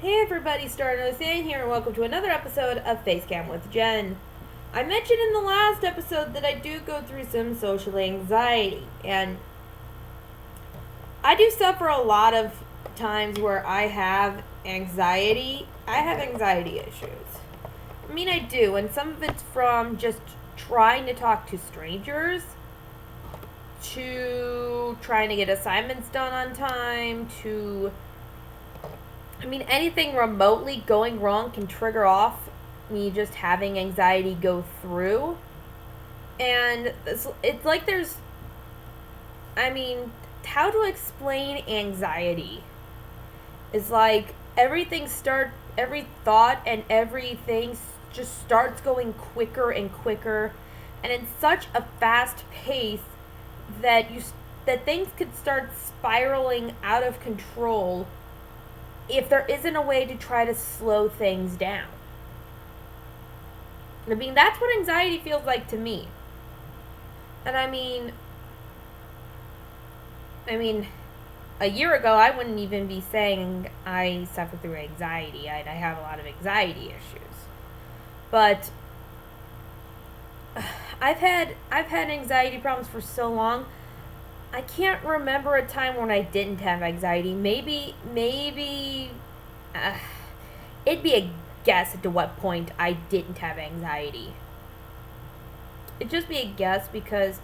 Hey everybody, Star Saying here, and welcome to another episode of Facecam with Jen. I mentioned in the last episode that I do go through some social anxiety, and I do suffer a lot of times where I have anxiety. I have anxiety issues. I mean, I do, and some of it's from just trying to talk to strangers, to trying to get assignments done on time, anything remotely going wrong can trigger off me just having anxiety go through. And it's like how to explain anxiety? It's like every thought and everything just starts going quicker and quicker, and in such a fast pace that things could start spiraling out of control if there isn't a way to try to slow things down. I mean, that's what anxiety feels like to me. And I mean, a year ago, I wouldn't even be saying I suffer through anxiety. I have a lot of anxiety issues. But I've had anxiety problems for so long. I can't remember a time when I didn't have anxiety. Maybe it'd be a guess as to what point I didn't have anxiety. It'd just be a guess because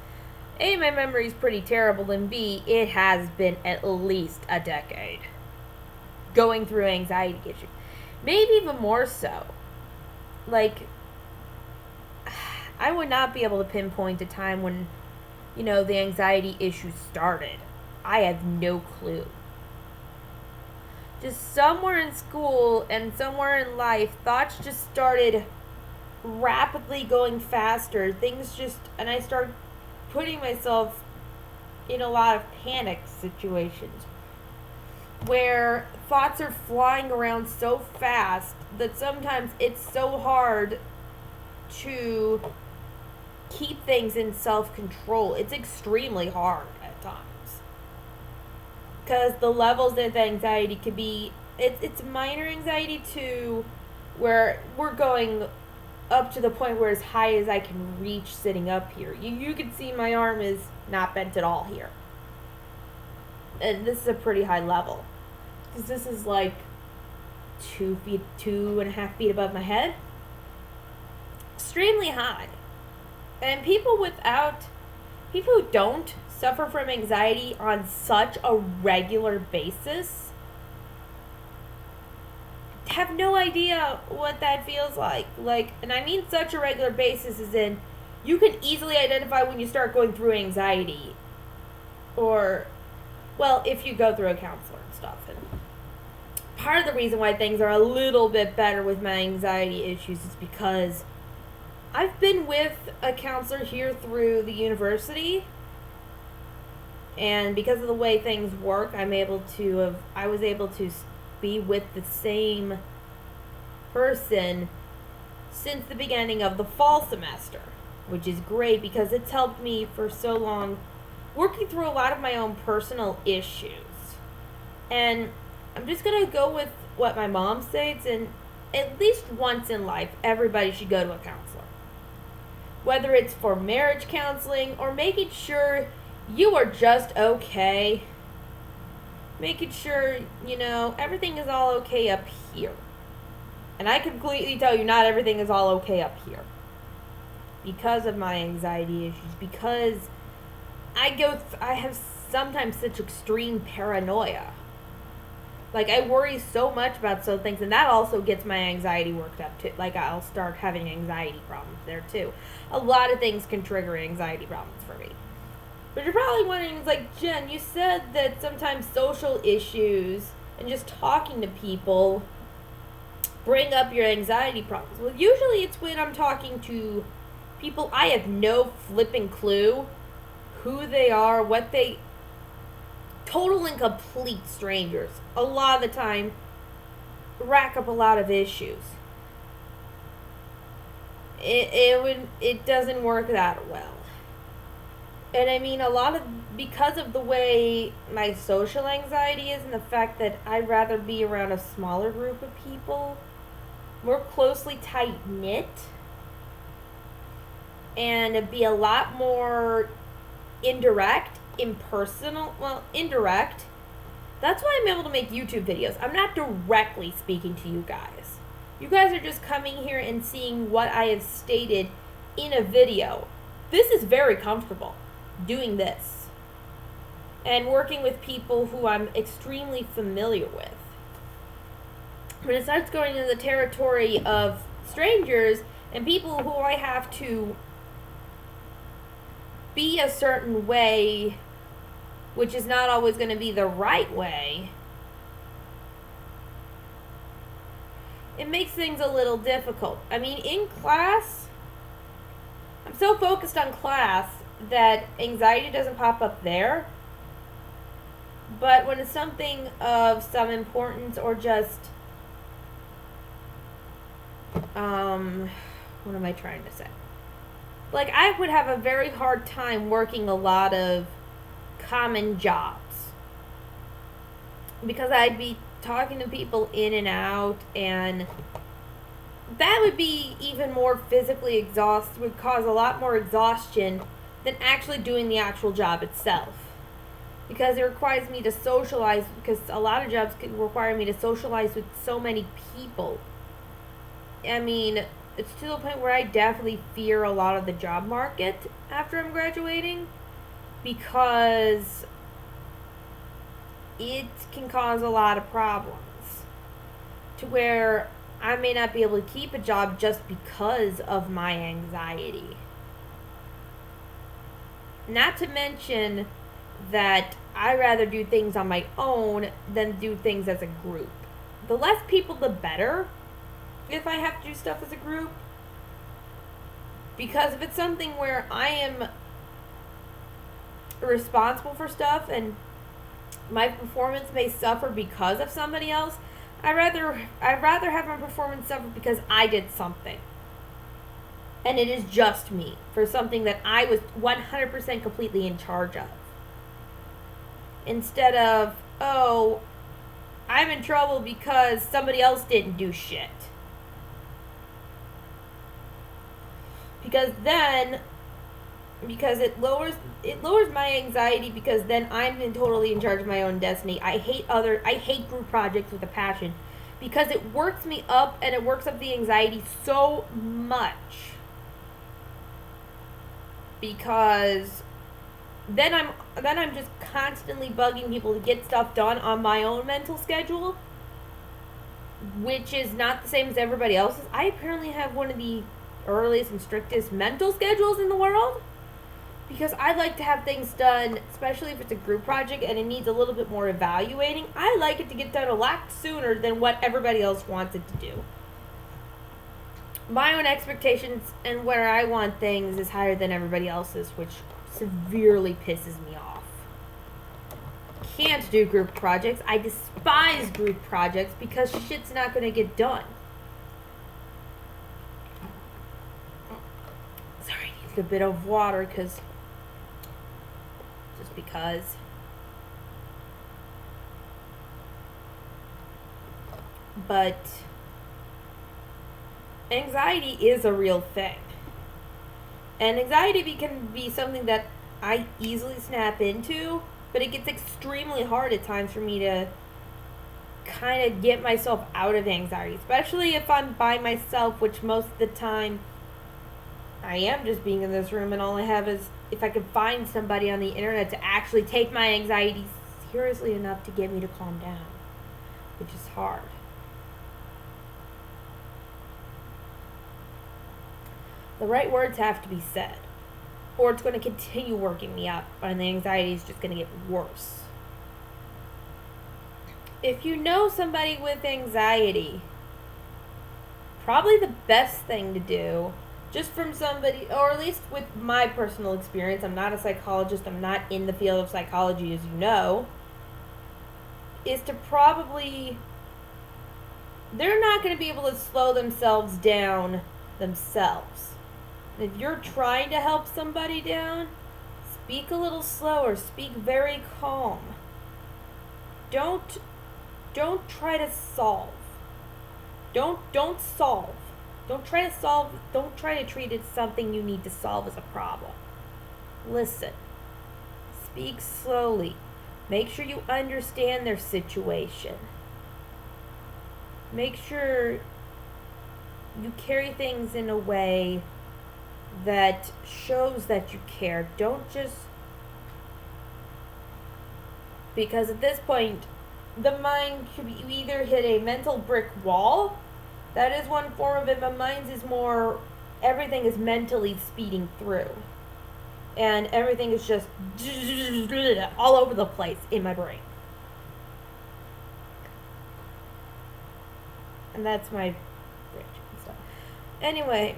A, my memory's pretty terrible, and B, it has been at least a decade going through anxiety issues. Maybe even more so. Like, I would not be able to pinpoint a time when the anxiety issues started. I have no clue. Just somewhere in school and somewhere in life, thoughts just started rapidly going faster. And I started putting myself in a lot of panic situations where thoughts are flying around so fast that sometimes it's so hard to keep things in self-control. It's extremely hard at times because the levels of anxiety could be it's minor anxiety to where we're going up to the point where as high as I can reach sitting up here. You can see my arm is not bent at all here, and this is a pretty high level because this is like 2.5 feet above my head. Extremely high. And people who don't suffer from anxiety on such a regular basis have no idea what that feels like. And I mean such a regular basis as in you can easily identify when you start going through anxiety. Or, well, if you go through a counselor and stuff. And part of the reason why things are a little bit better with my anxiety issues is because I've been with a counselor here through the university, and because of the way things work, I was able to be with the same person since the beginning of the fall semester, which is great because it's helped me for so long working through a lot of my own personal issues. And I'm just going to go with what my mom states, and at least once in life, everybody should go to a counselor. Whether it's for marriage counseling or making sure you are just okay. Making sure, everything is all okay up here. And I completely tell you, not everything is all okay up here. Because of my anxiety issues. Because I have sometimes such extreme paranoia. Like, I worry so much about some things, and that also gets my anxiety worked up, too. Like, I'll start having anxiety problems there, too. A lot of things can trigger anxiety problems for me. But you're probably wondering, it's like, Jen, you said that sometimes social issues and just talking to people bring up your anxiety problems. Well, usually it's when I'm talking to people I have no flipping clue who they are, total and complete strangers, a lot of the time, rack up a lot of issues. It doesn't work that well. And I mean, because of the way my social anxiety is and the fact that I'd rather be around a smaller group of people, more closely tight knit, and be a lot more indirect, impersonal, well, indirect. That's why I'm able to make YouTube videos. I'm not directly speaking to you guys. You guys are just coming here and seeing what I have stated in a video. This is very comfortable, doing this. And working with people who I'm extremely familiar with. When it starts going into the territory of strangers and people who I have to be a certain way, which is not always going to be the right way, it makes things a little difficult. I mean, in class, I'm so focused on class that anxiety doesn't pop up there. But when it's something of some importance or just, what am I trying to say? Like, I would have a very hard time working a lot of common jobs. Because I'd be talking to people in and out, and that would be even more physically exhausting, would cause a lot more exhaustion than actually doing the actual job itself. Because it requires me to socialize, because a lot of jobs can require me to socialize with so many people. I mean, it's to the point where I definitely fear a lot of the job market after I'm graduating, because it can cause a lot of problems to where I may not be able to keep a job just because of my anxiety. Not to mention that I rather do things on my own than do things as a group. The less people, the better if I have to do stuff as a group. Because if it's something where I am responsible for stuff and my performance may suffer because of somebody else, I'd rather have my performance suffer because I did something. And it is just me for something that I was 100% completely in charge of. Instead of, oh, I'm in trouble because somebody else didn't do shit. Because it lowers my anxiety, because then I'm totally in charge of my own destiny. I hate group projects with a passion, because it works me up and it works up the anxiety so much. Because then I'm just constantly bugging people to get stuff done on my own mental schedule, which is not the same as everybody else's. I apparently have one of the earliest and strictest mental schedules in the world, because I like to have things done, especially if it's a group project and it needs a little bit more evaluating. I like it to get done a lot sooner than what everybody else wants it to do. My own expectations and where I want things is higher than everybody else's, which severely pisses me off. Can't do group projects. I despise group projects because shit's not going to get done. Sorry, I need a bit of water because but anxiety is a real thing. And anxiety can be something that I easily snap into, but it gets extremely hard at times for me to kind of get myself out of anxiety, especially if I'm by myself, which most of the time I am just being in this room, and all I have is if I could find somebody on the internet to actually take my anxiety seriously enough to get me to calm down, which is hard. The right words have to be said, or it's going to continue working me up, and the anxiety is just going to get worse. If you know somebody with anxiety, probably the best thing to do, just from somebody, or at least with my personal experience, I'm not a psychologist, I'm not in the field of psychology, as you know, is to probably, they're not going to be able to slow themselves down themselves. If you're trying to help somebody down, Speak a little slower. Speak very calm. Don't try to solve. Don't solve. Don't try to solve. Don't try to treat it as something you need to solve as a problem. Listen. Speak slowly. Make sure you understand their situation. Make sure you carry things in a way that shows that you care. Don't just... Because at this point, the mind could be, you either hit a mental brick wall. That is one form of it, but mine is more... Everything is mentally speeding through. And everything is just all over the place in my brain. And that's my brain stuff. Anyway,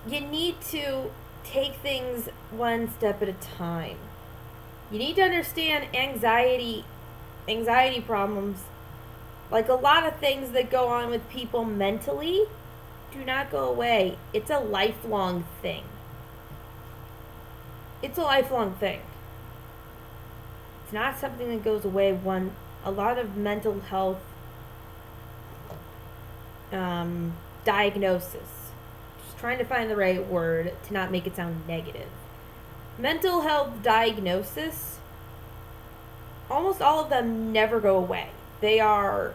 you need to take things one step at a time. You need to understand anxiety problems. Like a lot of things that go on with people mentally do not go away. It's a lifelong thing. It's a lifelong thing. It's not something that goes away a lot of mental health diagnosis. Just trying to find the right word to not make it sound negative. Mental health diagnosis, almost all of them never go away. They are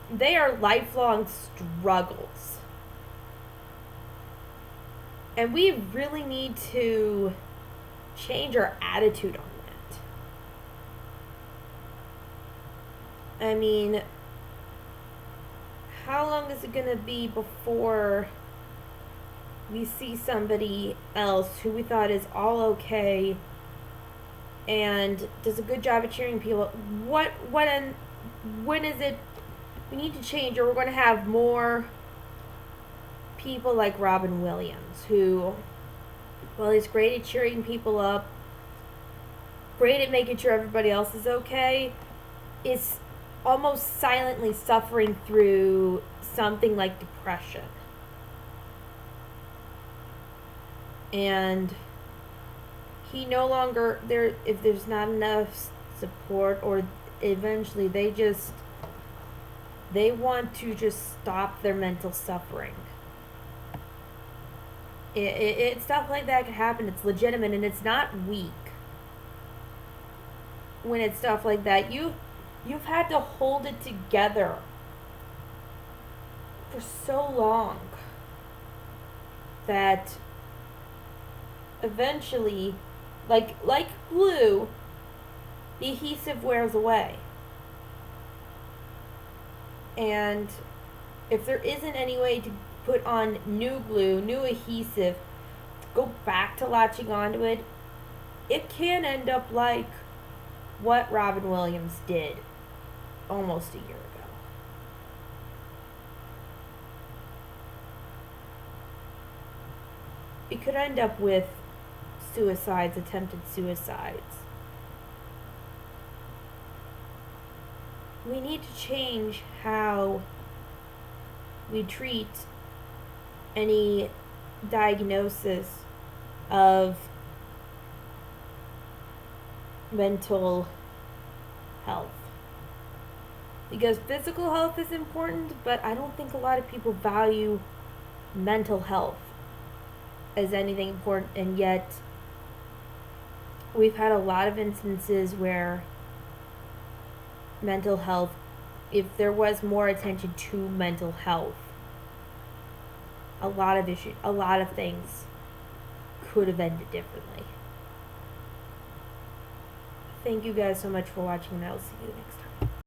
lifelong struggles. And we really need to change our attitude on that. I mean, how long is it going to be before we see somebody else who we thought is all okay and does a good job of cheering people? When is it we need to change, or we're going to have more people like Robin Williams, who, well, he's great at cheering people up, great at making sure everybody else is okay, is almost silently suffering through something like depression. And he no longer, if there's not enough support, or eventually they want to just stop their mental suffering. It stuff like that can happen. It's legitimate, and it's not weak. When it's stuff like that, you've had to hold it together for so long that eventually, like glue, the adhesive wears away. And if there isn't any way to put on new glue, new adhesive, go back to latching onto it, it can end up like what Robin Williams did almost a year ago. It could end up with suicides, attempted suicides. We need to change how we treat any diagnosis of mental health. Because physical health is important, but I don't think a lot of people value mental health as anything important, and yet we've had a lot of instances where mental health, if there was more attention to mental health, a lot of things could have ended differently. Thank you guys so much for watching, and I'll see you next time.